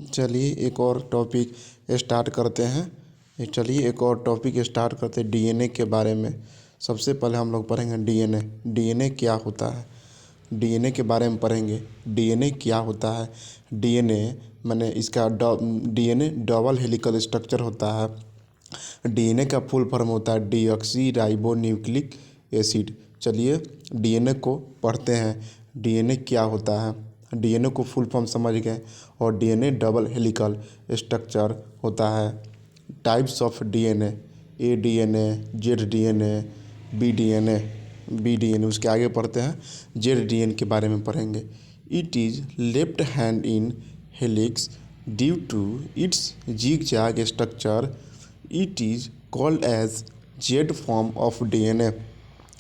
चलिए एक और टॉपिक स्टार्ट करते हैं। चलिए एक और टॉपिक स्टार्ट करते हैं डीएनए के बारे में। सबसे पहले हम लोग पढ़ेंगे डीएनए। डीएनए क्या होता है, डीएनए के बारे में पढ़ेंगे। डीएनए क्या होता है, डीएनए माने इसका डीएनए डबल हेलिकल स्ट्रक्चर होता है। डीएनए का फुल फॉर्म होता है डीऑक्सी राइबो न्यूक्लिक एसिड। चलिए डीएनए को पढ़ते हैं। डीएनए क्या होता है, डीएनए को फुल फॉर्म समझ गए। और डीएनए डबल हेलिकल स्ट्रक्चर होता है। Types of DNA, A DNA, Z DNA, B DNA. उसके आगे पढ़ते हैं जेड डीएनए के बारे में पढ़ेंगे। It is left hand in helix due to its zigzag structure. It is called as Z form of DNA.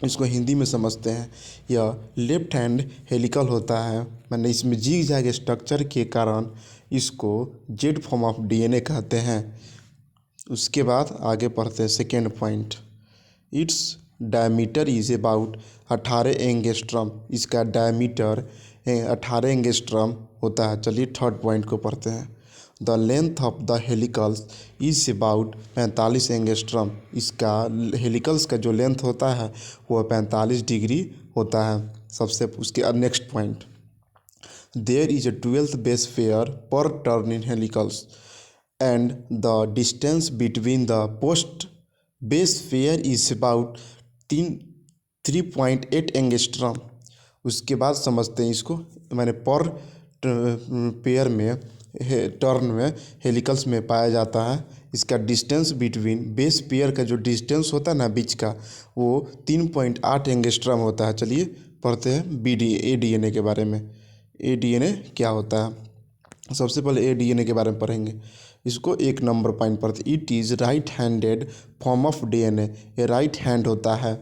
इसको हिंदी में समझते हैं। यह लेफ्ट हैंड हेलिकल होता है, मैंने इसमें जिग जैग स्ट्रक्चर के कारण इसको जेड फॉर्म ऑफ डीएनए कहते हैं। उसके बाद आगे पढ़ते हैं second point. Its diameter is about 18 angstrom. इसका डायमीटर 18 एंगस्ट्रम होता है। चलिए थर्ड पॉइंट को पढ़ते हैं। The length of the helicals is about 45 angstrom. इसका हेलिकल्स का जो लेंथ होता है वह 45 डिग्री होता है। सबसे उसके next point, there is a 12th base pair per turn in helicals and the distance between the post base pair is about 3.8 angstrom. उसके बाद समझते हैं इसको, मैंने पर पेयर में टर्न में हेलिकल्स में पाया जाता है। इसका डिस्टेंस बिटवीन बेस पेयर का जो डिस्टेंस होता है ना बीच का, वो 3.8 एंगस्ट्रम होता है। चलिए पढ़ते हैं ए डीएनए के बारे में। ए डीएनए क्या होता है, सबसे पहले ए डीएनए के बारे में पढ़ेंगे। इसको एक नंबर पॉइंट पढ़ते। It is right handed form of DNA. ये राइट हैंड होता है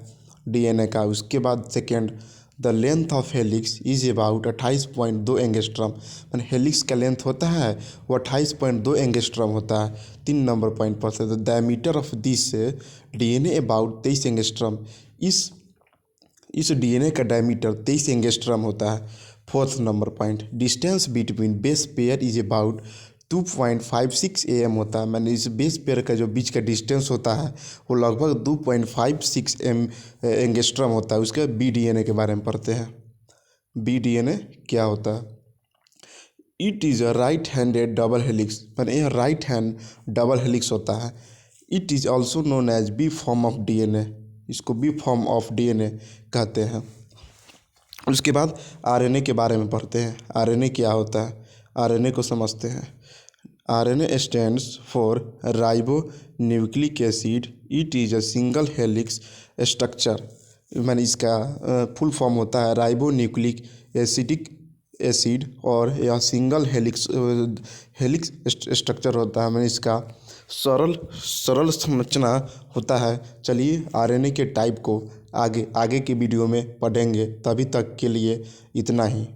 डीएनए का। उसके बाद second, the length of helix is about 28.2 angstrom. मैंने हेलिक्स का लेंथ होता है वो 28.2 एंगस्ट्रम होता है। 3 नंबर पॉइंट पर the diameter of this DNA about 23 angstrom. इस डीएनए का डायमीटर 23 एंगस्ट्रम होता है। Fourth number point, distance between base pair is about 2.56 am होता है। मैंने इस बेस पेयर का जो बीच का डिस्टेंस होता है वो लगभग 2.56 एंगस्ट्रम होता है। उसके बी डीएनए के बारे में पढ़ते हैं। बी डीएनए क्या होता है, it is a right handed double helix. मैंने यह राइट हैंड डबल हेलिक्स होता है। It is also known as B form of DNA. इसको बी फॉर्म ऑफ डीएनए कहते हैं। उसके बाद आरएनए के बारे में पढ़ते हैं। आरएनए क्या होता है, आरएनए को समझते हैं। RNA stands for ribo nucleic acid. It is a single helix structure. मैंने इसका फुल फॉर्म होता है राइबो न्यूक्लिक एसिडिक एसिड, और यह सिंगल हेलिक्स स्ट्रक्चर होता है। मैंने इसका सरल संरचना होता है। चलिए आरएनए के टाइप को आगे की वीडियो में पढ़ेंगे। तभी तक के लिए इतना ही।